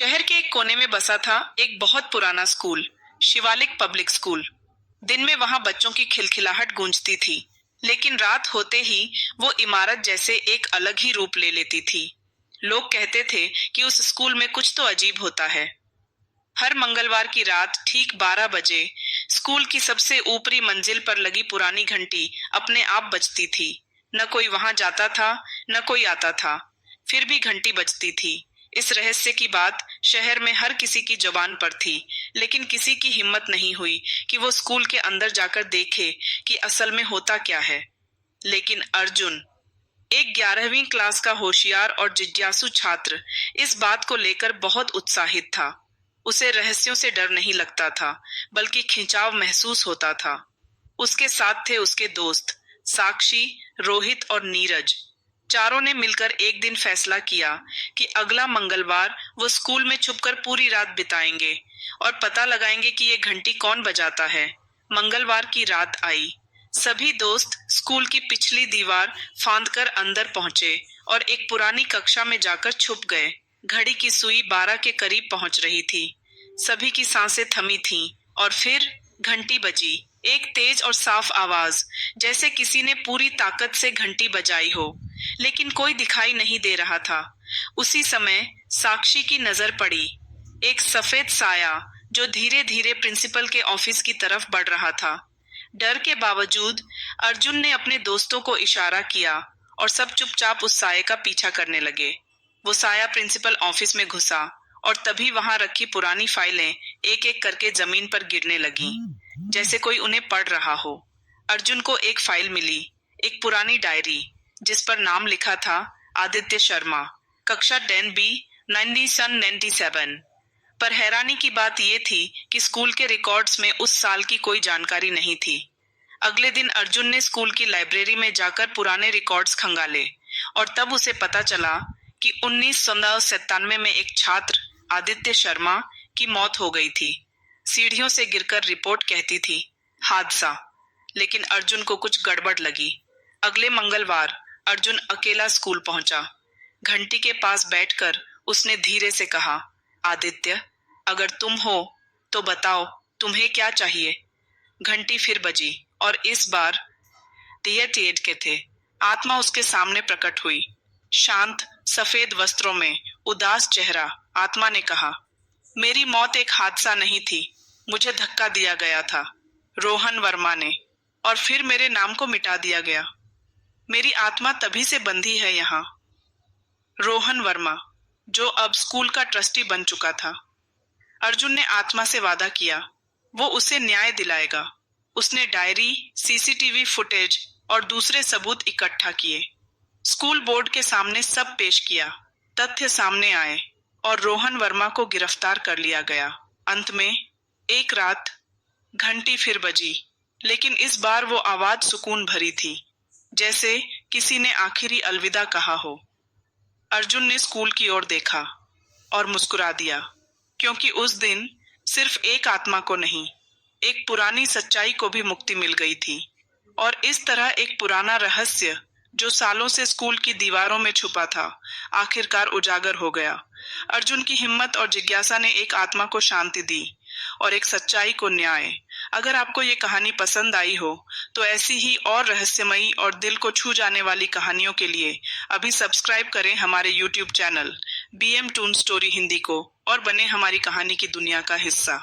शहर के एक कोने में बसा था एक बहुत पुराना स्कूल, शिवालिक पब्लिक स्कूल। दिन में वहां बच्चों की खिलखिलाहट गूंजती थी, लेकिन रात होते ही वो इमारत जैसे एक अलग ही रूप ले लेती थी। लोग कहते थे कि उस स्कूल में कुछ तो अजीब होता है। हर मंगलवार की रात ठीक 12 बजे स्कूल की सबसे ऊपरी मंजिल पर लगी पुरानी घंटी अपने आप बजती थी। न कोई वहां जाता था, न कोई आता था, फिर भी घंटी बजती थी। इस रहस्य की बात शहर में हर किसी की जुबान पर थी, लेकिन किसी की हिम्मत नहीं हुई कि वो स्कूल के अंदर जाकर देखे कि असल में होता क्या है। लेकिन अर्जुन, एक 11वीं क्लास का होशियार और जिज्ञासु छात्र, इस बात को लेकर बहुत उत्साहित था। उसे रहस्यों से डर नहीं लगता था, बल्कि खिंचाव महसूस होता था। उसके साथ थे उसके दोस्त साक्षी, रोहित और नीरज। चारों ने मिलकर एक दिन फैसला किया कि अगला मंगलवार वो स्कूल में छुपकर पूरी रात बिताएंगे और पता लगाएंगे कि ये घंटी कौन बजाता है। मंगलवार की रात आई। सभी दोस्त स्कूल की पिछली दीवार फांदकर अंदर पहुंचे और एक पुरानी कक्षा में जाकर छुप गए। घड़ी की सुई 12 के करीब पहुंच रही थी। सभी की सांसें थमी थीं और फिर घंटी बजी। एक तेज और साफ आवाज, जैसे किसी ने पूरी ताकत से घंटी बजाई हो, लेकिन कोई दिखाई नहीं दे रहा था। उसी समय साक्षी की नजर पड़ी। एक सफेद साया जो धीरे धीरे प्रिंसिपल के ऑफिस की तरफ बढ़ रहा था। डर के बावजूद अर्जुन ने अपने दोस्तों को इशारा किया और सब चुपचाप उस साये का पीछा करने लगे। वो साया प्रिंसिपल ऑफिस में घुसा और तभी वहां रखी पुरानी फाइलें एक एक करके जमीन पर गिरने लगीं, जैसे कोई उन्हें पढ़ रहा हो। अर्जुन को एक फाइल मिली, एक पुरानी डायरी, जिस पर नाम लिखा था आदित्य शर्मा, कक्षा 10B, 1997। पर हैरानी की बात यह थी कि स्कूल के रिकॉर्ड्स में उस साल की कोई जानकारी नहीं थी। अगले दिन अर्जुन ने स्कूल की लाइब्रेरी में जाकर पुराने रिकॉर्ड्स खंगाले और तब उसे पता चला कि 1997 में एक छात्र आदित्य शर्मा की मौत हो गई थी। सीढ़ियों से गिरकर रिपोर्ट कहती थी हादसा, लेकिन अर्जुन को कुछ गड़बड़ लगी। अगले मंगलवार अर्जुन अकेला स्कूल पहुंचा। घंटी के पास बैठकर उसने धीरे से कहा, आदित्य, अगर तुम हो तो बताओ तुम्हें क्या चाहिए। घंटी फिर बजी और इस बार दिया टेड के थे। आत्मा उसके सामने प्रकट हुई, शांत सफेद वस्त्रों में, उदास चेहरा। आत्मा ने कहा, मेरी मौत एक हादसा नहीं थी, मुझे धक्का दिया गया था रोहन वर्मा ने, और फिर मेरे नाम को मिटा दिया गया। मेरी आत्मा तभी से बंधी है यहाँ। रोहन वर्मा, जो अब स्कूल का ट्रस्टी बन चुका था। अर्जुन ने आत्मा से वादा किया, वो उसे न्याय दिलाएगा। उसने डायरी, सीसीटीवी फुटेज और दूसरे सबूत इकट्ठा किए। स्कूल बोर्ड के सामने सब पेश किया। तथ्य सामने आए और रोहन वर्मा को गिरफ्तार कर लिया गया। अंत में एक रात घंटी फिर बजी, लेकिन इस बार वो आवाज सुकून भरी थी, जैसे किसी ने आखिरी अलविदा कहा हो। अर्जुन ने स्कूल की ओर देखा और मुस्कुरा दिया, क्योंकि उस दिन सिर्फ एक आत्मा को नहीं, एक पुरानी सच्चाई को भी मुक्ति मिल गई थी। और इस तरह एक पुराना रहस्य जो सालों से स्कूल की दीवारों में छुपा था, आखिरकार उजागर हो गया। अर्जुन की हिम्मत और जिज्ञासा ने एक आत्मा को शांति दी और एक सच्चाई को न्याय। अगर आपको ये कहानी पसंद आई हो तो ऐसी ही और रहस्यमयी और दिल को छू जाने वाली कहानियों के लिए अभी सब्सक्राइब करें हमारे YouTube channel BM toon story Hindi को और बने हमारी कहानी की दुनिया का हिस्सा।